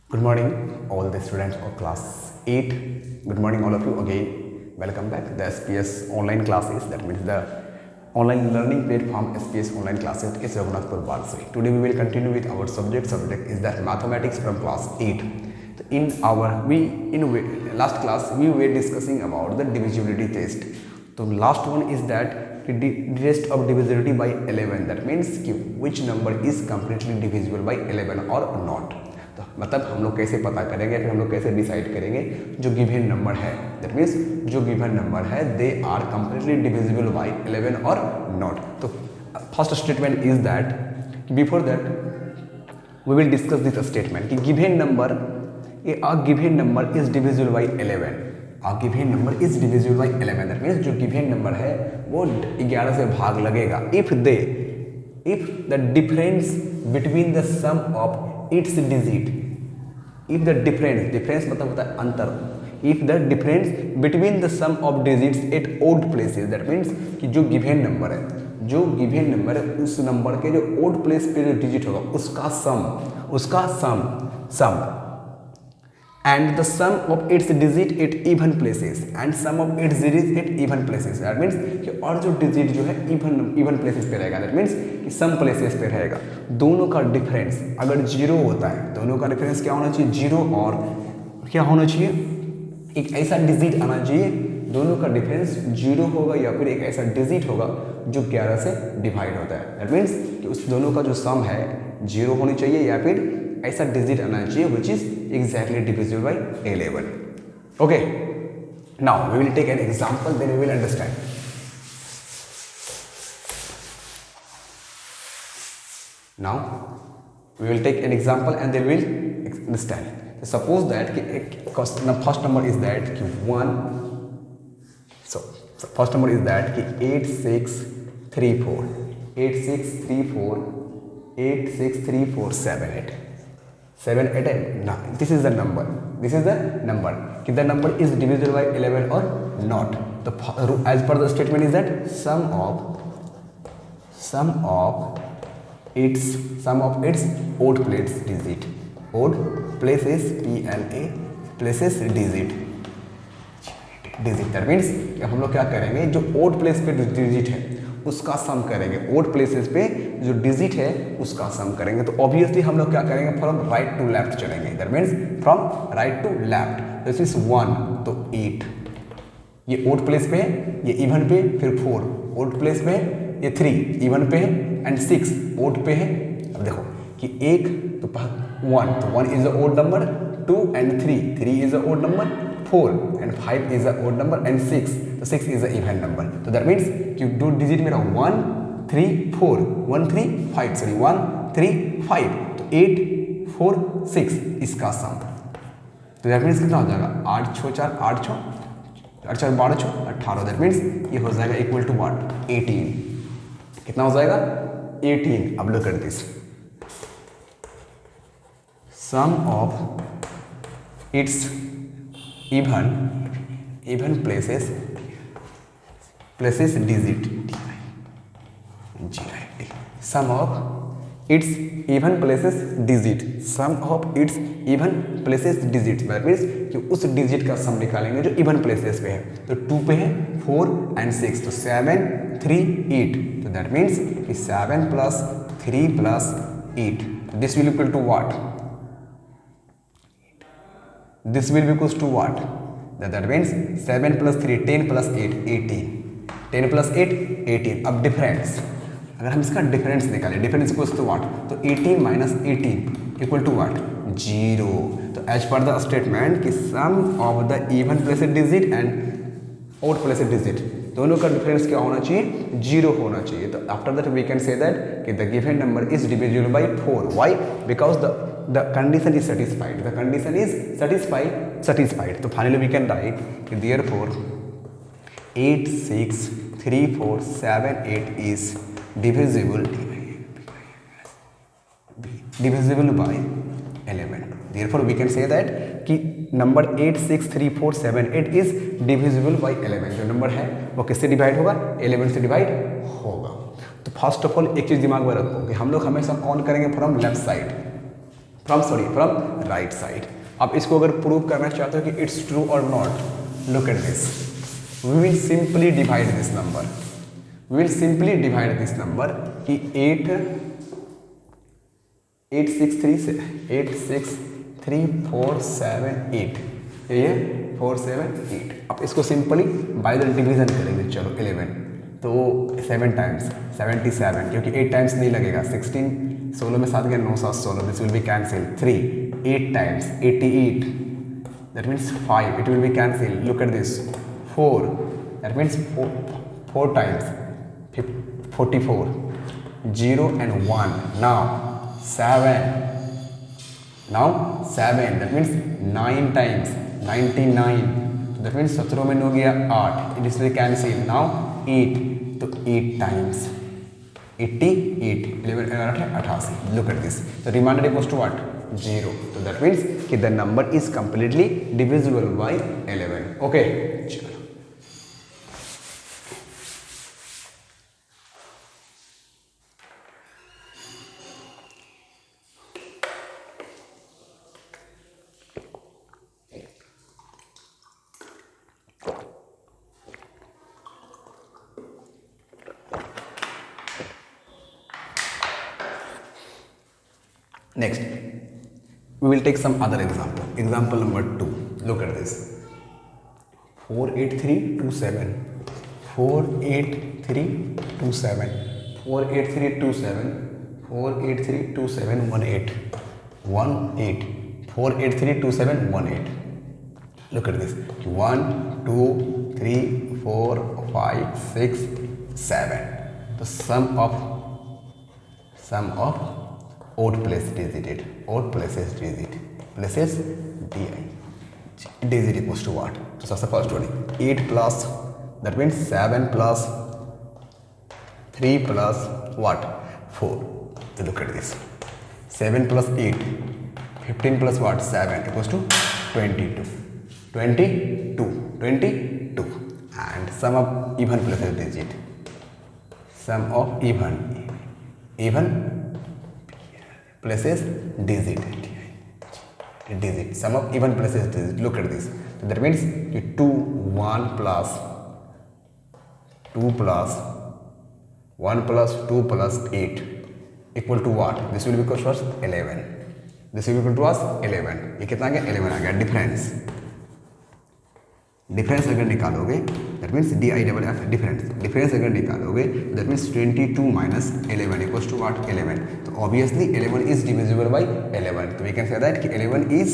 Good morning, all the students of class 8. Good morning, all of you again. Welcome back. The SPS online classes, that means the online learning platform SPS online classes is Raghunathpur Balsari. Today we will continue with our subject. Subject is that mathematics from class 8. In last class we were discussing about the divisibility test. So last one is that the test of divisibility by 11. That means which number is completely divisible by 11 or not. तो मतलब हम लोग कैसे पता करेंगे, फिर हम लोग कैसे डिसाइड करेंगे जो गिवन नंबर है, दैट मीन्स जो गिवन नंबर है they are completely divisible by 11 और नॉट. तो first statement is that before that we will discuss this statement कि given number a given number is divisible by 11. A given number is divisible by 11, that means जो given number है वो 11 से भाग लगेगा if the difference between the sum of its digit, if the difference मतलब होता है अंतर, if the difference between the sum of digits at odd places, that means कि जो गिवन नंबर है उस नंबर के जो ओड प्लेस पे जो डिजिट होगा उसका सम and the sum of its digit at even places and sum of its digit at even places, that means कि और जो डिजिट जो है even places पे रहेगा, that means कि सम places पे रहेगा. दोनों का डिफरेंस अगर जीरो होता है, दोनों का डिफरेंस क्या होना चाहिए, जीरो और क्या होना चाहिए, एक ऐसा डिजिट आना चाहिए, दोनों का डिफरेंस जीरो होगा या फिर एक ऐसा डिजिट होगा जो 11 से डिवाइड होता है. दैट मीन्स कि उस दोनों का जो सम है जीरो होनी चाहिए या फिर ऐसा डिजिट आना चाहिए which is exactly divisible by 11. Okay, now we will take an example, then we will understand. Now we will take an example and then we will understand. So suppose that first number is that 1. So first number is that 8634 7 8. 7 8 now this is the number if the number is divisible by 11 or not. The as per the statement is that sum of its odd places digit, odd places places digit, that means हम लोग क्या करेंगे, जो odd place पे digit है उसका सम करेंगे, odd places पे जो डिजिट है उसका सम करेंगे. तो ऑब्वियसली हम लोग क्या करेंगे, फ्रॉम राइट टू लेफ्ट चलेंगे, that means from right to left. This is 1 तो 8, ये ओड प्लेस पे है, ये इवन पे, फिर 4 ओड प्लेस पे है, ये 3 इवन पे है एंड 6 ओड पे है. अब देखो कि 1 तो 1 is a odd number, 2 and 3 is a odd number, 4 and 5 is a odd number and 6 तो 6 is a even number. तो that means कि दो डिजिट मेरा 1 3 4 1 3 5 सॉरी 1 3 5 तो 8 4 6 इसका सम. तो that means कितना हो जाएगा, 8 6 4 8 6 8 4 12 6 18. that means ये हो जाएगा इक्वल टू व्हाट, 18. कितना हो जाएगा, 18. अब लोग करते हैं sum of its even places digit, sum of its even places digit, sum of its even places digit, that means कि उस डिजिट का सम निकालेंगे जो इवन प्लेसेस पे है. तो 2 पे है, 4 एंड 6 तो 7 3 8. तो दैट मीन्स कि 7 plus 3 plus 8 this will equal to what, this will be equals to what, that means 7 plus 3 10 plus 8 18, 10 plus 8 18. अब डिफरेंस अगर हम इसका डिफरेंस निकालें, डिफरेंस इक्वल्स टू व्हाट, तो 18 माइनस 18 इक्वल टू व्हाट, 0. तो एज पर द स्टेटमेंट कि sum of the even placed digit and odd placed digit दोनों का डिफरेंस क्या होना चाहिए, 0 होना चाहिए. तो after that we can say that कि the given number is divisible by 4. Why, because the condition is satisfied, the condition is satisfied. So finally we can write therefore 8 6 3 4 7 8 is divisible by 11. Therefore we can say that कि number 8 6 3 4 7 8 is divisible by 11. जो number है वो किससे divide होगा, 11 से divide होगा. तो first of all एक चीज़ दिमाग में रखो कि हम लोग हमेशा कौन करेंगे, from left side. From right side. अब इसको अगर प्रूव करना चाहते हो कि इट्स ट्रू और not, look at this, we will simply divide this number, we will simply divide this number कि 863 ये 478। अब इसको सिंपली बाय द डिवीजन करेंगे, चलो 11 तो 7 टाइम्स 77, क्योंकि 8 टाइम्स नहीं लगेगा, 16 16 में 7 गया 9 7 16, this will be cancel. 3 8 times 88, that means 5, it will be cancel. Look at this 4, that means 4 times 44, 0 and 1, now 7, that means 9 times 99, that means 17 में हो गया 8, it is will cancel, now 8, तो 8 times 88, 11 88, look at this, the remainder equals to what, 0, so that means कि the number is completely divisible by 11, okay, चलो next we will take some other example. Example number 2, look at this, 48327, 48327, 48327, 4832718, 18, 4832718. Look at this, 1 2 3 4 5 6 7, the sum of odd place digit, odd places digit, places di, digit equals to what? So that's the first one, 8 plus, that means 7 plus 3 plus what, 4. So look at this, 7 plus 8, 15 plus what, 7 equals to 22, 22, and sum of even places digit, sum of even places digit, sum of even places digit. Look at this, so that means 2 1 plus 2 plus 1 plus 2 plus 8 equal to what? This will be equal to 11, this will be equal to us 11, ये कितना आ गया, 11 आ गया। Difference अगर निकालोगे, that means DIFF difference अगर निकालोगे, that means 22 minus 11 equals to what, 11, तो obviously 11 is divisible by 11, तो वी कैन से दैट कि 11 is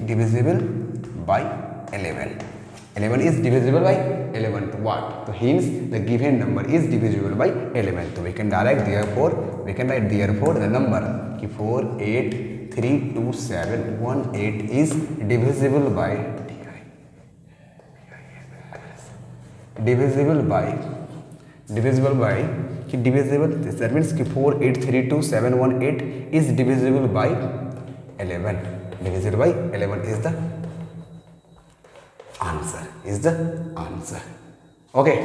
divisible by 11, 11 is divisible by 11, तो what, तो hence the given number is divisible by 11, तो we can write therefore the number कि 4832718 is divisible by that means कि 4832718 is divisible by 11, divisible by 11 is the answer, okay.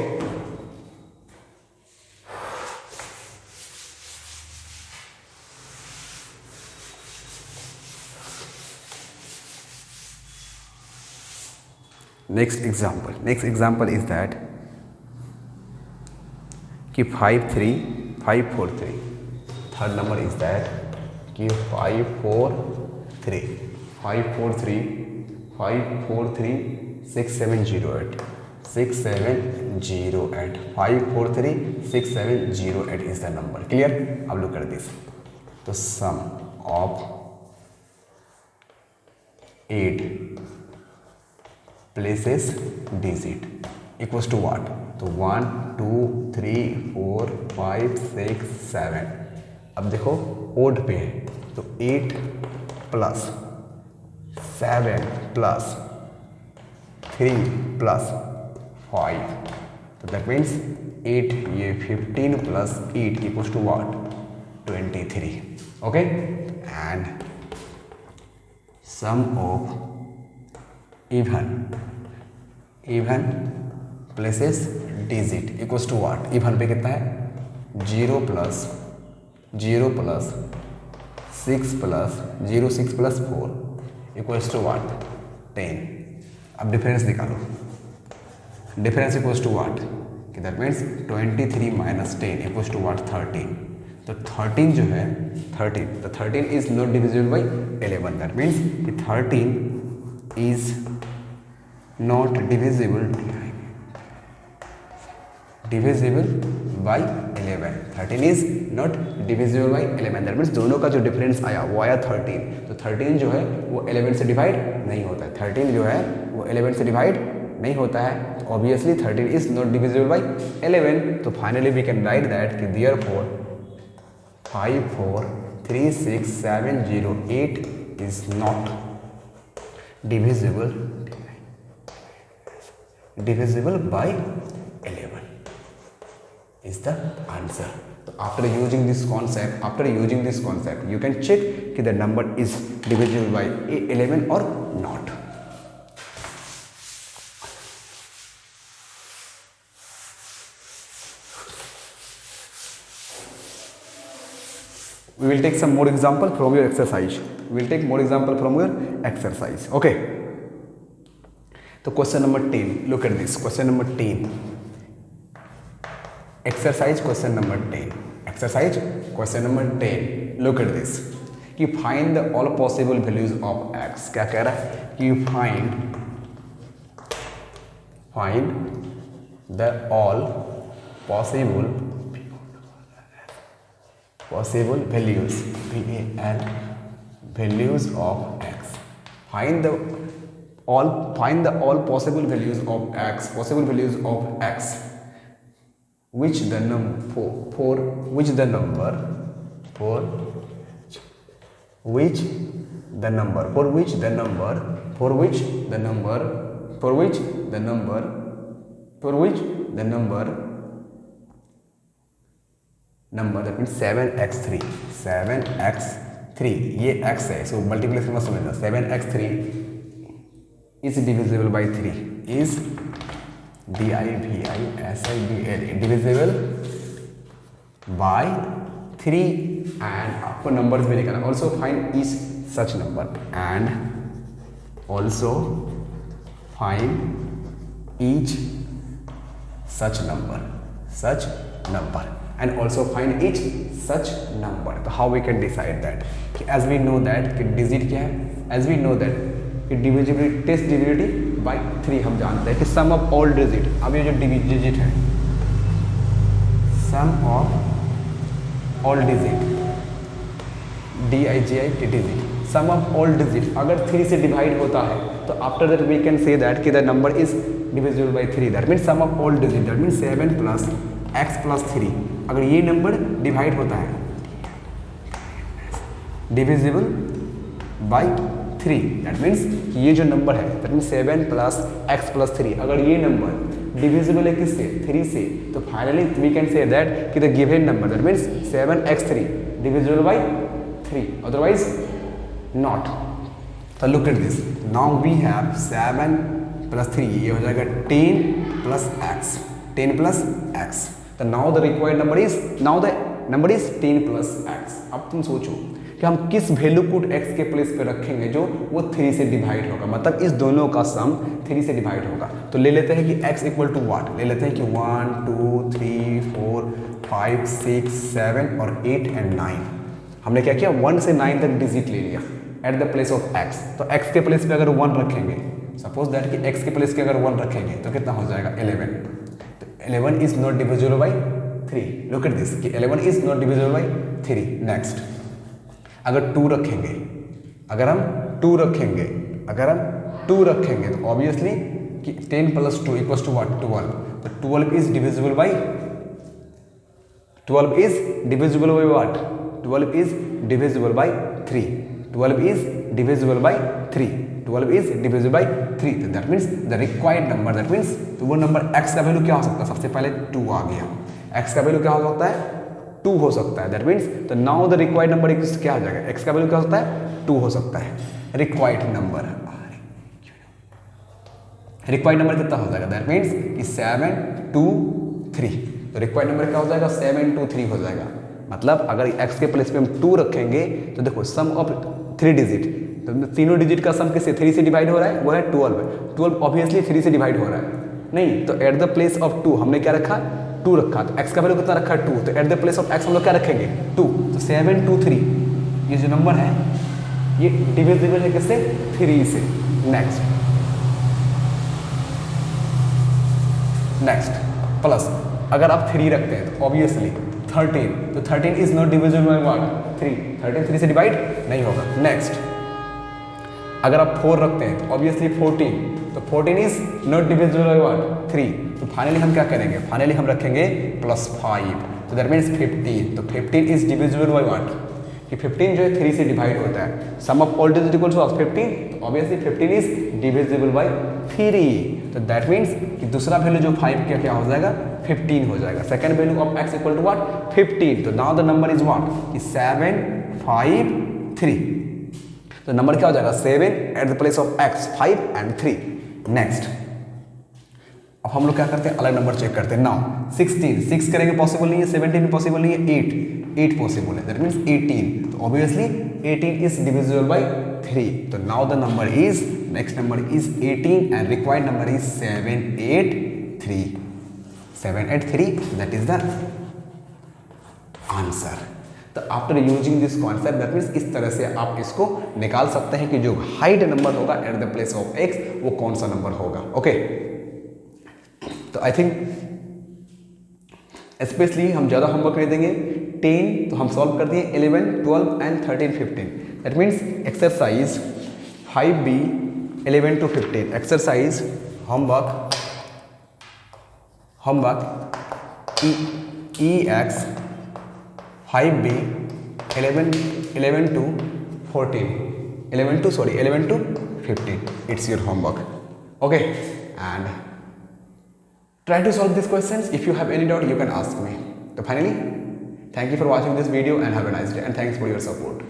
Next example is that कि 53543, third number is that कि 543 6708 5436708 is the number, clear? अब look at this, तो sum of 8 places digit equals to what, तो 1 2 3 4 5 6 7, अब देखो odd पे है, तो 8 प्लस 7 प्लस 3 प्लस 5, तो दैट मीन्स 8, ये 15 plus 8 equals to what, 23, okay. And sum of even places digit equals to what, even पे कितना है, 0 plus 0 plus 6 plus 0 6 plus 4 equals to what 10। अब डिफरेंस निकालो, डिफरेंस इक्वल्स टू वाट कि that means 23 minus 10 equals to what 13। तो 13 जो है 13, तो 13 is not divisible by 11। That means कि 13 is not divisible by 11। 13 is not divisible by 11। That means दोनों का जो डिफरेंस आया वो आया 13। तो 13 जो है वो 11 से डिवाइड नहीं होता है। 13 जो है वो 11 से डिवाइड नहीं होता है। तो obviously 13 is not divisible by 11। तो finally we can write that कि therefore 5 4 3 6 7 0 8 is not divisible by 11 is the answer. So after using this concept you can check कि the number is divisible by 11 or not. We will take some more example from your exercise. Okay. So question number 10. Look at this. Question number 10. Exercise question number 10. Look at this. कि find the all possible values of x. क्या कह रहा है कि find the all possible values values of x. Find the all possible values of x, which the number for which the number that means 7x3 ये x है, so multiplication में समझना 7x3 is divisible by 3 is divisible by 3 and आपको numbers भी निकालना। also find each such number and also find each such number and also find each such number. तो how we can decide that? as we know that कि digit क्या है, as we know that कि divisibility test divisibility by 3 हम जानते हैं कि sum of all digit। अब ये जो डिजिट है sum of all digit digit sum of all digit अगर 3 से डिवाइड होता है तो after that we can say that कि the number is divisible by 3। that means sum of all digit that means 7 plus x plus 3 अगर ये number divide होता है डिविजिबल बाई 3 दैट मीन्स ये जो नंबर है that means 7 plus x plus 3 अगर ये नंबर डिविजिबल है किससे 3 से तो finally we can say that कि the given number that means 7x3 divisible by 3 otherwise not. तो look at this now we have 7 plus 3 ये हो जाएगा 10 प्लस x। तो now the required number is 10 plus x। अब तुम सोचो कि हम किस वैल्यू को x के प्लेस पे रखेंगे जो वो 3 से डिवाइड होगा, मतलब इस दोनों का सम 3 से डिवाइड होगा। तो ले लेते हैं कि x इक्वल टू वाट, ले लेते हैं कि 1 2 3 4 5 6 7 और 8 एंड 9। हमने क्या किया 1 से 9 तक डिजिट ले लिया at the place of x। तो x के प्लेस पे अगर 1 रखेंगे, सपोज दैट कि x के प्लेस पे अगर 1 रखेंगे तो कितना हो जाएगा 11। तो 11 is not divisible by 3। Look at this कि 11 is not divisible by 3। Next अगर 2 रखेंगे, अगर हम 2 रखेंगे तो ऑब्वियसली कि 10 प्लस 2 इक्वल्स टू व्हाट 12। तो 12 is divisible by what 12 is divisible by 3। 12 is divisible by 3। तो that means the required number that means तो वो नंबर x का वैल्यू क्या हो सकता है, सबसे पहले 2 आ गया। x का वैल्यू क्या हो सकता है 2 हो सकता है। दैट मीन्स तो नाउ द रिक्वायर्ड नंबर क्या आ जाएगा, x का वैल्यू क्या हो सकता है 2 हो सकता है। रिक्वायर्ड नंबर कितना हो जाएगा, दैट मीन्स कि 7 2 3। तो रिक्वायर्ड नंबर क्या हो जाएगा 7 2 3 हो जाएगा। मतलब अगर x के प्लेस पे हम 2 रखेंगे तो देखो सम ऑफ 3 डिजिट, तो तीनों डिजिट का सम किससे 3 से डिवाइड हो रहा है, वो है 12 ऑब्वियसली 3 से डिवाइड हो रहा है नहीं, तो एट द प्लेस ऑफ 2 हमने क्या रखा 2 रखा, तो x का वैल्यू कितना रखा 2, तो at the place of x हम लोग क्या रखेंगे 2, तो 7 2 3 ये जो नंबर है ये डिविजिबल है किससे 3 से। नेक्स्ट प्लस अगर आप 3 रखते हैं तो ऑब्वियसली 13, तो 13 is not divisible by what 3 से डिवाइड नहीं होगा। नेक्स्ट अगर आप 4 रखते हैं तो ऑब्वियसली 14, तो 14 is not divisible by what 3, तो फाइनली हम क्या करेंगे, फाइनली हम रखेंगे +5, तो दैट मीन्स 15, तो 15 इज डिविजिबल बाय व्हाट कि 15 जो है 3 से डिवाइड होता है, sum of all digit equals to 15, तो ऑब्वियसली 15 इज डिविजिबल बाय 3, तो दैट मीन्स कि दूसरा वैल्यू जो 5 का क्या हो जाएगा 15 हो जाएगा। Second value of x equal to what 15, तो now the number is what कि 7 5 3, तो नंबर क्या हो जाएगा 7 at the place of x 5 and 3। Next अब हम लोग क्या करते हैं अलग नंबर चेक करते हैं। नाउ 16 6 करेंगे पॉसिबल नहीं है, 17 भी पॉसिबल नहीं है, 8 पॉसिबल है, दैट मीन्स 18, तो ऑब्वियसली 18 इज डिविजिबल बाय 3, तो now the number is next number is 18 and required number is 783, that is the answer. तो after using this concept that means इस तरह से आप इसको निकाल सकते हैं कि जो हाइड नंबर होगा at the place of x वो कौन सा नंबर होगा। ओके तो आई थिंक स्पेशली हम ज़्यादा होमवर्क नहीं देंगे, 10 तो हम सॉल्व कर दिए, 11 12 and 13 15, that means exercise 5B 11 to 15 exercise homework EX 5B 11 to 15, it's your homework. Okay, and try to solve these questions. If you have any doubt you can ask me. So finally, thank you for watching this video and have a nice day, and thanks for your support.